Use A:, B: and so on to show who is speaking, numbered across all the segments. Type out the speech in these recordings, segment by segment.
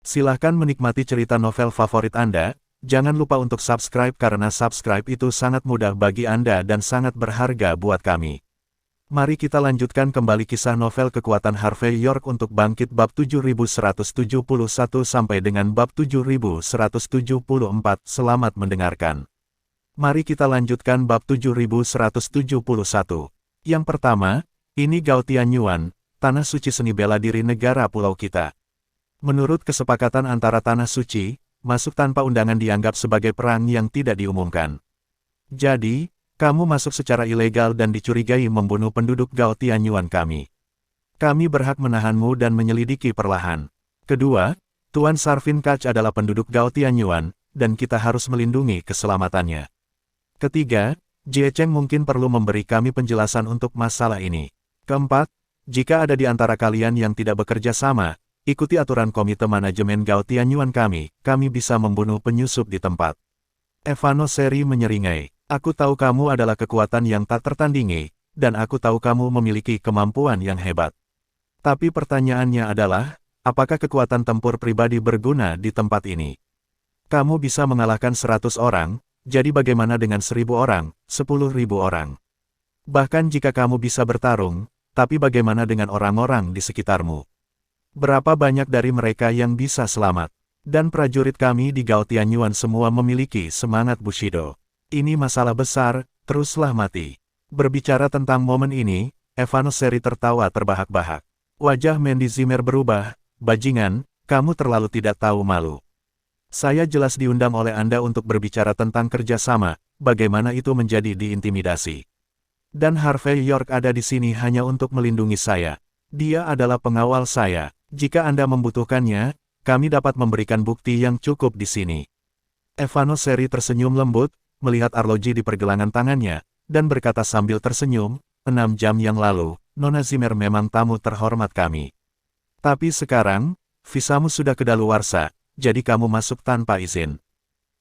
A: Silahkan menikmati cerita novel favorit Anda. Jangan lupa untuk subscribe karena subscribe itu sangat mudah bagi Anda dan sangat berharga buat kami. Mari kita lanjutkan kembali kisah novel kekuatan Harvey York untuk bangkit bab 7171 sampai dengan bab 7174. Selamat mendengarkan. Mari kita lanjutkan bab 7171. Yang pertama, ini Gao Tianyuan, tanah suci seni bela diri negara pulau kita. Menurut kesepakatan antara tanah suci, masuk tanpa undangan dianggap sebagai perang yang tidak diumumkan. Jadi, kamu masuk secara ilegal dan dicurigai membunuh penduduk Gao Tianyuan kami. Kami berhak menahanmu dan menyelidiki perlahan. Kedua, Tuan Sarvin Kach adalah penduduk Gao Tianyuan, dan kita harus melindungi keselamatannya. Ketiga, Jie Cheng mungkin perlu memberi kami penjelasan untuk masalah ini. Keempat, jika ada di antara kalian yang tidak bekerja sama, ikuti aturan komite manajemen Gao Tianyuan kami bisa membunuh penyusup di tempat. Evano Seri menyeringai, aku tahu kamu adalah kekuatan yang tak tertandingi, dan aku tahu kamu memiliki kemampuan yang hebat. Tapi pertanyaannya adalah, apakah kekuatan tempur pribadi berguna di tempat ini? Kamu bisa mengalahkan 100 orang, jadi bagaimana dengan 1000 orang, 10.000 orang? Bahkan jika kamu bisa bertarung, tapi bagaimana dengan orang-orang di sekitarmu? Berapa banyak dari mereka yang bisa selamat? Dan prajurit kami di Gao Tianyuan semua memiliki semangat Bushido. Ini masalah besar, teruslah mati. Berbicara tentang momen ini, Evano Seri tertawa terbahak-bahak. Wajah Mandy Zimmer berubah, bajingan, kamu terlalu tidak tahu malu. Saya jelas diundang oleh Anda untuk berbicara tentang kerjasama, bagaimana itu menjadi diintimidasi. Dan Harvey York ada di sini hanya untuk melindungi saya. Dia adalah pengawal saya. Jika Anda membutuhkannya, kami dapat memberikan bukti yang cukup di sini. Evano Seri tersenyum lembut, melihat arloji di pergelangan tangannya, dan berkata sambil tersenyum, 6 jam yang lalu, Nona Zimmer memang tamu terhormat kami. Tapi sekarang, visamu sudah kedaluarsa, jadi kamu masuk tanpa izin.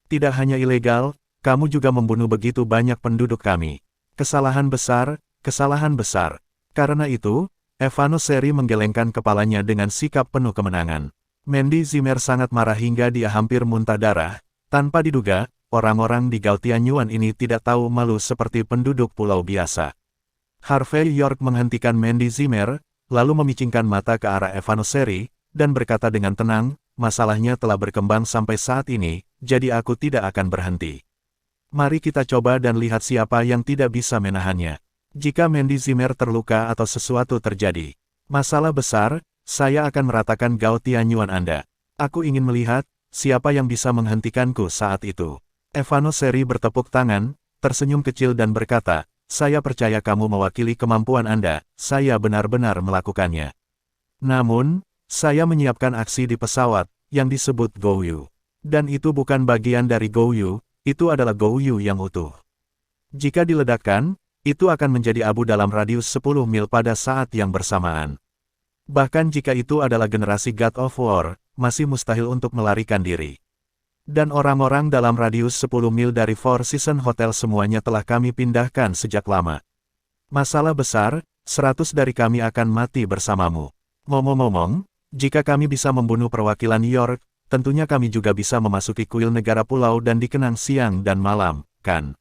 A: Tidak hanya ilegal, kamu juga membunuh begitu banyak penduduk kami. Kesalahan besar, kesalahan besar. Karena itu, Evano Seri menggelengkan kepalanya dengan sikap penuh kemenangan. Mandy Zimmer sangat marah hingga dia hampir muntah darah. Tanpa diduga, orang-orang di Gao Tianyuan ini tidak tahu malu seperti penduduk pulau biasa. Harvey York menghentikan Mandy Zimmer, lalu memicingkan mata ke arah Evano Seri, dan berkata dengan tenang, masalahnya telah berkembang sampai saat ini, jadi aku tidak akan berhenti. Mari kita coba dan lihat siapa yang tidak bisa menahannya. Jika Mandy Zimmer terluka atau sesuatu terjadi, masalah besar, saya akan meratakan Gao Tianyuan Anda. Aku ingin melihat, siapa yang bisa menghentikanku saat itu. Evano Seri bertepuk tangan, tersenyum kecil dan berkata, saya percaya kamu mewakili kemampuan Anda, saya benar-benar melakukannya. Namun, saya menyiapkan aksi di pesawat, yang disebut Goyu. Dan itu bukan bagian dari Goyu, itu adalah Goyu yang utuh. Jika diledakkan, itu akan menjadi abu dalam radius 10 mil pada saat yang bersamaan. Bahkan jika itu adalah generasi God of War, masih mustahil untuk melarikan diri. Dan orang-orang dalam radius 10 mil dari Four Seasons Hotel semuanya telah kami pindahkan sejak lama. Masalah besar, 100 dari kami akan mati bersamamu. Ngomong-ngomong, jika kami bisa membunuh perwakilan York, tentunya kami juga bisa memasuki kuil negara pulau dan dikenang siang dan malam, kan?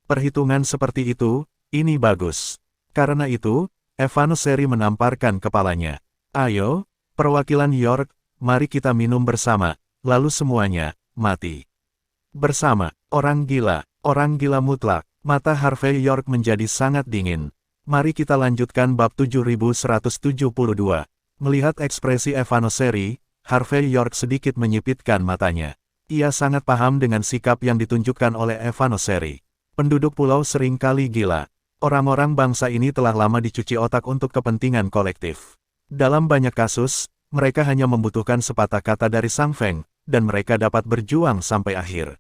A: Perhitungan seperti itu, ini bagus. Karena itu, Evano Seri menamparkan kepalanya. Ayo, perwakilan York, mari kita minum bersama, lalu semuanya, mati. Bersama, orang gila mutlak. Mata Harvey York menjadi sangat dingin. Mari kita lanjutkan bab 7172. Melihat ekspresi Evano Seri, Harvey York sedikit menyipitkan matanya. Ia sangat paham dengan sikap yang ditunjukkan oleh Evano Seri. Penduduk pulau sering kali gila. Orang-orang bangsa ini telah lama dicuci otak untuk kepentingan kolektif. Dalam banyak kasus, mereka hanya membutuhkan sepatah kata dari Sang Feng, dan mereka dapat berjuang sampai akhir.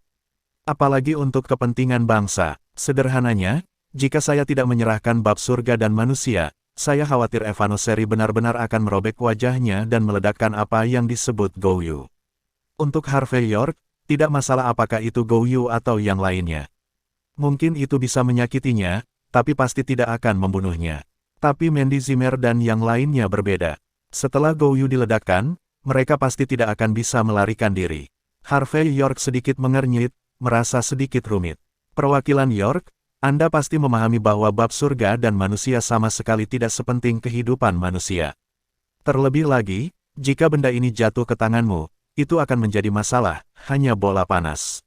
A: Apalagi untuk kepentingan bangsa. Sederhananya, jika saya tidak menyerahkan bab surga dan manusia, saya khawatir Evano Seri benar-benar akan merobek wajahnya dan meledakkan apa yang disebut Goyu. Untuk Harvey York, tidak masalah apakah itu Goyu atau yang lainnya. Mungkin itu bisa menyakitinya, tapi pasti tidak akan membunuhnya. Tapi Mandy Zimmer dan yang lainnya berbeda. Setelah Goyu diledakkan, mereka pasti tidak akan bisa melarikan diri. Harvey York sedikit mengernyit, merasa sedikit rumit. Perwakilan York, Anda pasti memahami bahwa bab surga dan manusia sama sekali tidak sepenting kehidupan manusia. Terlebih lagi, jika benda ini jatuh ke tanganmu, itu akan menjadi masalah, hanya bola panas.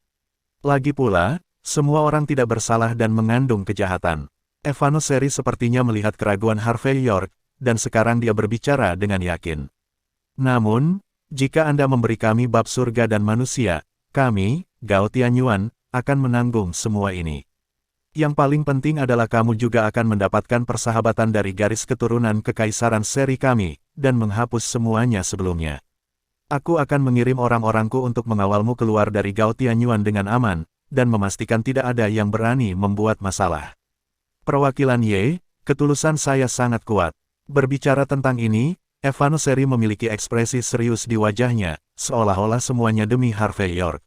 A: Lagi pula, semua orang tidak bersalah dan mengandung kejahatan. Evanoseri sepertinya melihat keraguan Harvey York, dan sekarang dia berbicara dengan yakin. Namun, jika Anda memberi kami bab surga dan manusia, kami, Gao Tianyuan, akan menanggung semua ini. Yang paling penting adalah kamu juga akan mendapatkan persahabatan dari garis keturunan kekaisaran seri kami, dan menghapus semuanya sebelumnya. Aku akan mengirim orang-orangku untuk mengawalmu keluar dari Gao Tianyuan dengan aman, dan memastikan tidak ada yang berani membuat masalah. Perwakilan Ye, ketulusan saya sangat kuat. Berbicara tentang ini, Evanoseri memiliki ekspresi serius di wajahnya, seolah-olah semuanya demi Harvey York.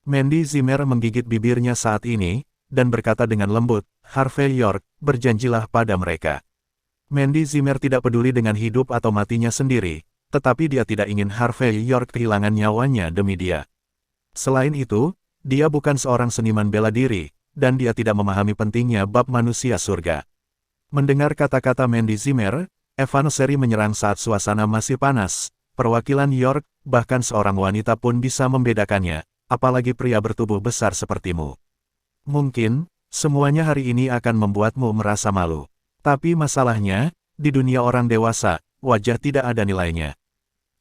A: Mandy Zimmer menggigit bibirnya saat ini, dan berkata dengan lembut, Harvey York, berjanjilah pada mereka. Mandy Zimmer tidak peduli dengan hidup atau matinya sendiri, tetapi dia tidak ingin Harvey York kehilangan nyawanya demi dia. Selain itu, dia bukan seorang seniman bela diri, dan dia tidak memahami pentingnya bab manusia surga. Mendengar kata-kata Mandy Zimmer, Evanoseri menyerang saat suasana masih panas. Perwakilan York, bahkan seorang wanita pun bisa membedakannya, apalagi pria bertubuh besar sepertimu. Mungkin, semuanya hari ini akan membuatmu merasa malu. Tapi masalahnya, di dunia orang dewasa, wajah tidak ada nilainya.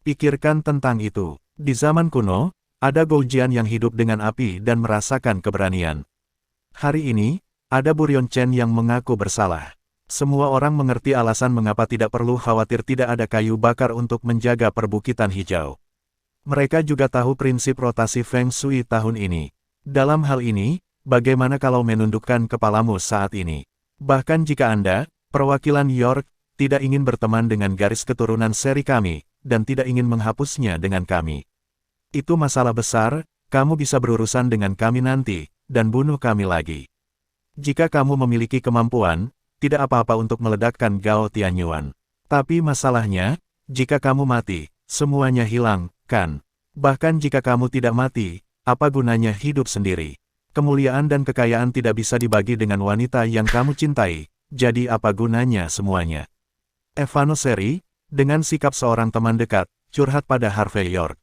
A: Pikirkan tentang itu. Di zaman kuno, ada Goujian yang hidup dengan api dan merasakan keberanian. Hari ini, ada Buryon Chen yang mengaku bersalah. Semua orang mengerti alasan mengapa tidak perlu khawatir tidak ada kayu bakar untuk menjaga perbukitan hijau. Mereka juga tahu prinsip rotasi Feng Shui tahun ini. Dalam hal ini, bagaimana kalau menundukkan kepalamu saat ini? Bahkan jika Anda, perwakilan York, tidak ingin berteman dengan garis keturunan seri kami, dan tidak ingin menghapusnya dengan kami. Itu masalah besar, kamu bisa berurusan dengan kami nanti, dan bunuh kami lagi. Jika kamu memiliki kemampuan, tidak apa-apa untuk meledakkan Gao Tianyuan. Tapi masalahnya, jika kamu mati, semuanya hilang, kan? Bahkan jika kamu tidak mati, apa gunanya hidup sendiri? Kemuliaan dan kekayaan tidak bisa dibagi dengan wanita yang kamu cintai, jadi apa gunanya semuanya? Evanoseri, dengan sikap seorang teman dekat, curhat pada Harvey York.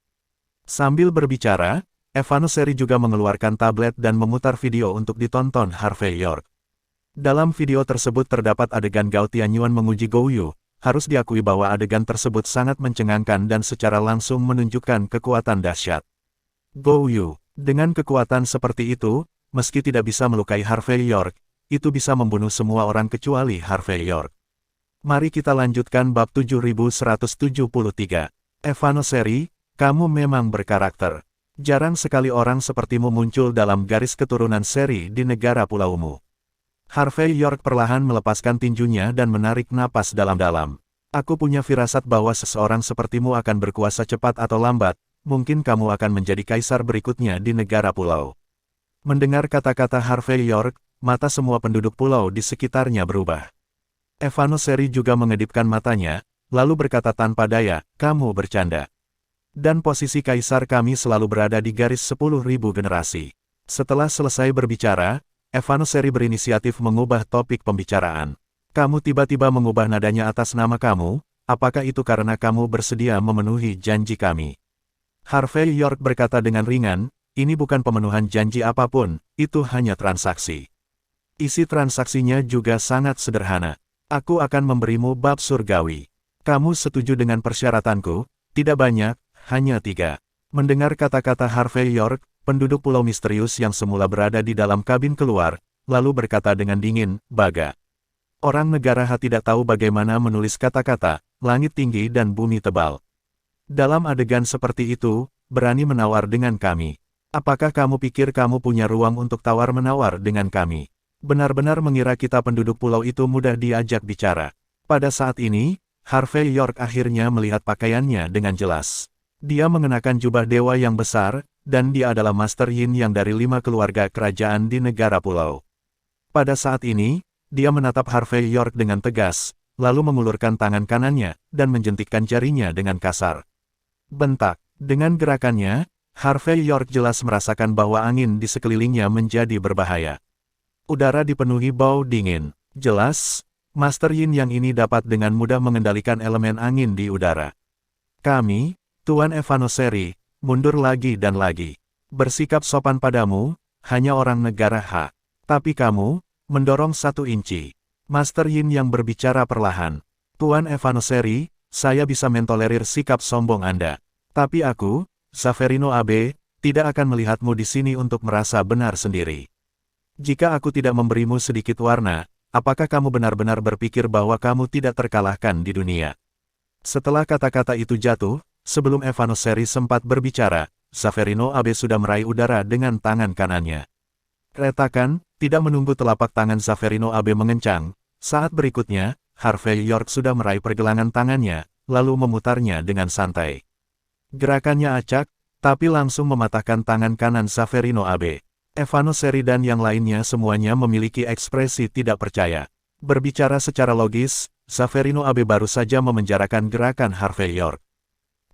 A: Sambil berbicara, Evanoseri juga mengeluarkan tablet dan memutar video untuk ditonton Harvey York. Dalam video tersebut terdapat adegan Gao Tianyuan menguji Gouyu. Harus diakui bahwa adegan tersebut sangat mencengangkan dan secara langsung menunjukkan kekuatan dahsyat. Gouyu, dengan kekuatan seperti itu, meski tidak bisa melukai Harvey York, itu bisa membunuh semua orang kecuali Harvey York. Mari kita lanjutkan bab 7173. Evanoseri, kamu memang berkarakter. Jarang sekali orang sepertimu muncul dalam garis keturunan seri di negara pulaumu. Harvey York perlahan melepaskan tinjunya dan menarik napas dalam-dalam. Aku punya firasat bahwa seseorang sepertimu akan berkuasa cepat atau lambat, mungkin kamu akan menjadi kaisar berikutnya di negara pulau. Mendengar kata-kata Harvey York, mata semua penduduk pulau di sekitarnya berubah. Evanoseri juga mengedipkan matanya, lalu berkata tanpa daya, kamu bercanda. Dan posisi kaisar kami selalu berada di garis 10.000 generasi. Setelah selesai berbicara, Evanoseri berinisiatif mengubah topik pembicaraan. Kamu tiba-tiba mengubah nadanya atas nama kamu, apakah itu karena kamu bersedia memenuhi janji kami? Harvey York berkata dengan ringan, ini bukan pemenuhan janji apapun, itu hanya transaksi. Isi transaksinya juga sangat sederhana. Aku akan memberimu bab surgawi. Kamu setuju dengan persyaratanku? Tidak banyak, hanya 3. Mendengar kata-kata Harvey York, penduduk pulau misterius yang semula berada di dalam kabin keluar, lalu berkata dengan dingin, Baga. Orang negara H tidak tahu bagaimana menulis kata-kata, langit tinggi dan bumi tebal. Dalam adegan seperti itu, berani menawar dengan kami. Apakah kamu pikir kamu punya ruang untuk tawar-menawar dengan kami? Benar-benar mengira kita penduduk pulau itu mudah diajak bicara. Pada saat ini, Harvey York akhirnya melihat pakaiannya dengan jelas. Dia mengenakan jubah dewa yang besar, dan dia adalah Master Yin yang dari 5 keluarga kerajaan di negara pulau. Pada saat ini, dia menatap Harvey York dengan tegas, lalu mengulurkan tangan kanannya, dan menjentikkan jarinya dengan kasar. Bentak. Dengan gerakannya, Harvey York jelas merasakan bahwa angin di sekelilingnya menjadi berbahaya. Udara dipenuhi bau dingin. Jelas, Master Yin Yang ini dapat dengan mudah mengendalikan elemen angin di udara. Kami, Tuan Evanoseri, mundur lagi dan lagi. Bersikap sopan padamu, hanya orang negara H. Tapi kamu, mendorong 1 inci. Master Yin Yang berbicara perlahan. Tuan Evanoseri, saya bisa mentolerir sikap sombong Anda. Tapi aku, Saverino Abe, tidak akan melihatmu di sini untuk merasa benar sendiri. Jika aku tidak memberimu sedikit warna, apakah kamu benar-benar berpikir bahwa kamu tidak terkalahkan di dunia? Setelah kata-kata itu jatuh, sebelum Evanoseri sempat berbicara, Saverino Abe sudah meraih udara dengan tangan kanannya. Retakan, tidak menunggu telapak tangan Saverino Abe mengencang, saat berikutnya, Harvey York sudah meraih pergelangan tangannya, lalu memutarnya dengan santai. Gerakannya acak, tapi langsung mematahkan tangan kanan Saverino Abe. Evanoseri dan yang lainnya semuanya memiliki ekspresi tidak percaya. Berbicara secara logis, Saverino Abe baru saja memenjarakan gerakan Harvey York.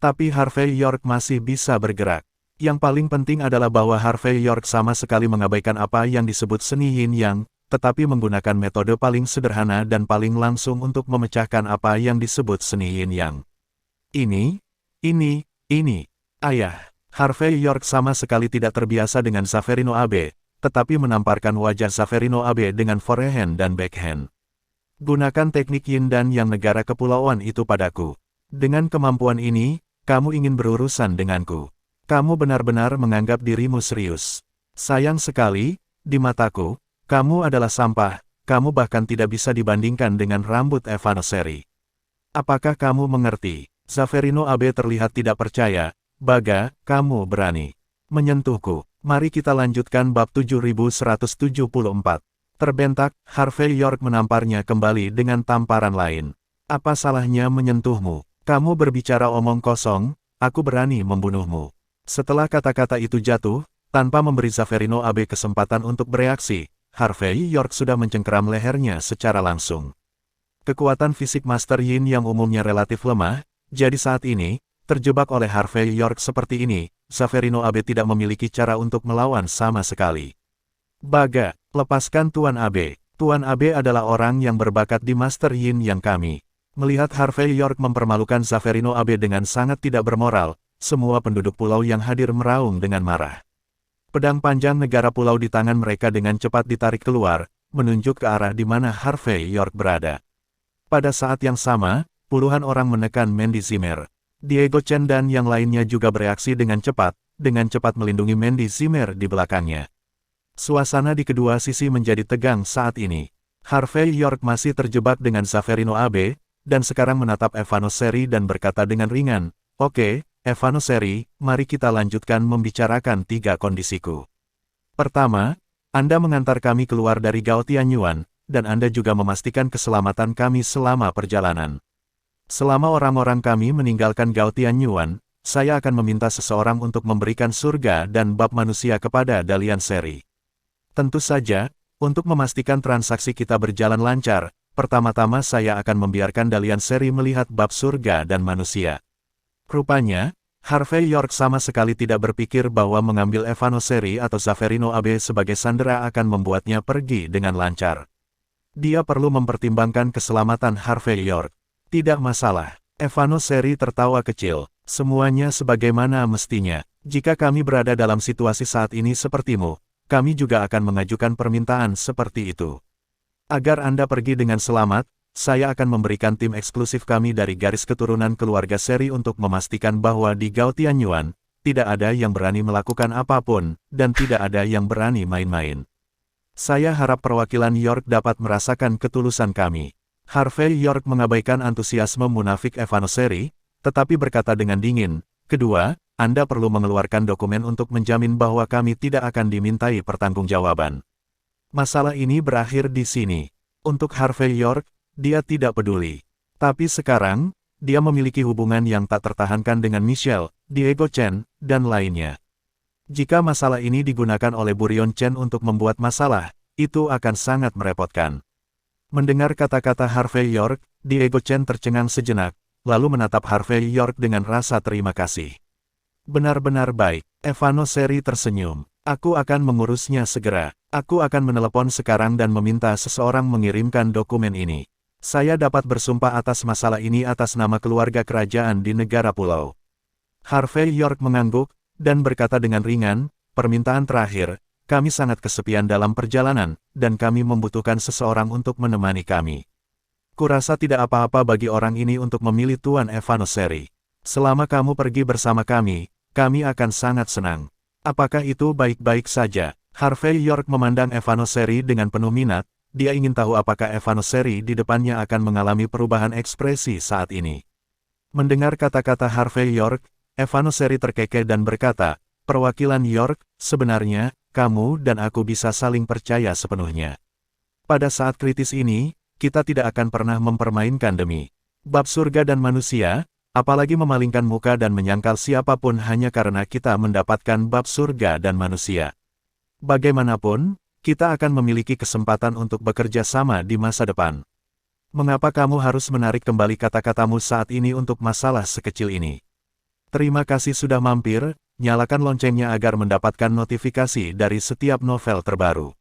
A: Tapi Harvey York masih bisa bergerak. Yang paling penting adalah bahwa Harvey York sama sekali mengabaikan apa yang disebut seni Yin Yang, tetapi menggunakan metode paling sederhana dan paling langsung untuk memecahkan apa yang disebut seni Yin Yang. Ini, ayah. Harvey York sama sekali tidak terbiasa dengan Saverino Abe, tetapi menamparkan wajah Saverino Abe dengan forehand dan backhand. Gunakan teknik Yin dan Yang negara kepulauan itu padaku. Dengan kemampuan ini, kamu ingin berurusan denganku. Kamu benar-benar menganggap dirimu serius. Sayang sekali, di mataku, kamu adalah sampah, kamu bahkan tidak bisa dibandingkan dengan rambut Evanoseri. Apakah kamu mengerti? Saverino Abe terlihat tidak percaya. Baga, kamu berani menyentuhku. Mari kita lanjutkan bab 7174. Terbentak, Harvey York menamparnya kembali dengan tamparan lain. Apa salahnya menyentuhmu? Kamu berbicara omong kosong, aku berani membunuhmu. Setelah kata-kata itu jatuh, tanpa memberi Saverino Abe kesempatan untuk bereaksi, Harvey York sudah mencengkeram lehernya secara langsung. Kekuatan fisik Master Yin yang umumnya relatif lemah, jadi saat ini, terjebak oleh Harvey York seperti ini, Saverino Abe tidak memiliki cara untuk melawan sama sekali. Baga, lepaskan Tuan Abe. Tuan Abe adalah orang yang berbakat di Master Yin yang kami. Melihat Harvey York mempermalukan Saverino Abe dengan sangat tidak bermoral, semua penduduk pulau yang hadir meraung dengan marah. Pedang panjang negara pulau di tangan mereka dengan cepat ditarik keluar, menunjuk ke arah di mana Harvey York berada. Pada saat yang sama, puluhan orang menekan Mandy Zimmer. Diego Chen dan yang lainnya juga bereaksi dengan cepat melindungi Mandy Zimmer di belakangnya. Suasana di kedua sisi menjadi tegang saat ini. Harvey York masih terjebak dengan Saverino Abe, dan sekarang menatap Evanoseri dan berkata dengan ringan, "Oke, Evanoseri, mari kita lanjutkan membicarakan 3 kondisiku. Pertama, Anda mengantar kami keluar dari Gao Tianyuan, dan Anda juga memastikan keselamatan kami selama perjalanan. Selama orang-orang kami meninggalkan Gao Tianyuan, saya akan meminta seseorang untuk memberikan surga dan bab manusia kepada Dalian Seri. Tentu saja, untuk memastikan transaksi kita berjalan lancar, pertama-tama saya akan membiarkan Dalian Seri melihat bab surga dan manusia." Rupanya, Harvey York sama sekali tidak berpikir bahwa mengambil Evanoseri atau Saverino Abe sebagai sandera akan membuatnya pergi dengan lancar. Dia perlu mempertimbangkan keselamatan Harvey York. Tidak masalah. Evanoseri tertawa kecil. Semuanya sebagaimana mestinya. Jika kami berada dalam situasi saat ini sepertimu, kami juga akan mengajukan permintaan seperti itu. Agar Anda pergi dengan selamat, saya akan memberikan tim eksklusif kami dari garis keturunan keluarga Seri untuk memastikan bahwa di Gao Tianyuan, tidak ada yang berani melakukan apapun, dan tidak ada yang berani main-main. Saya harap perwakilan York dapat merasakan ketulusan kami. Harvey York mengabaikan antusiasme munafik Evanoseri, tetapi berkata dengan dingin, "Kedua, Anda perlu mengeluarkan dokumen untuk menjamin bahwa kami tidak akan dimintai pertanggungjawaban." Masalah ini berakhir di sini. Untuk Harvey York, dia tidak peduli. Tapi sekarang, dia memiliki hubungan yang tak tertahankan dengan Michelle, Diego Chen, dan lainnya. Jika masalah ini digunakan oleh Burion Chen untuk membuat masalah, itu akan sangat merepotkan. Mendengar kata-kata Harvey York, Diego Chen tercengang sejenak, lalu menatap Harvey York dengan rasa terima kasih. Benar-benar baik, Evanoseri tersenyum. Aku akan mengurusnya segera. Aku akan menelepon sekarang dan meminta seseorang mengirimkan dokumen ini. Saya dapat bersumpah atas masalah ini atas nama keluarga kerajaan di negara pulau. Harvey York mengangguk, dan berkata dengan ringan, permintaan terakhir, kami sangat kesepian dalam perjalanan, dan kami membutuhkan seseorang untuk menemani kami. Kurasa tidak apa-apa bagi orang ini untuk memilih Tuan Evanoseri. Selama kamu pergi bersama kami akan sangat senang. Apakah itu baik-baik saja? Harvey York memandang Evanoseri dengan penuh minat, dia ingin tahu apakah Evanoseri di depannya akan mengalami perubahan ekspresi saat ini. Mendengar kata-kata Harvey York, Evanoseri terkekeh dan berkata, perwakilan York, sebenarnya, kamu dan aku bisa saling percaya sepenuhnya. Pada saat kritis ini, kita tidak akan pernah mempermainkan demi bab surga dan manusia, apalagi memalingkan muka dan menyangkal siapapun hanya karena kita mendapatkan bab surga dan manusia. Bagaimanapun, kita akan memiliki kesempatan untuk bekerja sama di masa depan. Mengapa kamu harus menarik kembali kata-katamu saat ini untuk masalah sekecil ini? Terima kasih sudah mampir, nyalakan loncengnya agar mendapatkan notifikasi dari setiap novel terbaru.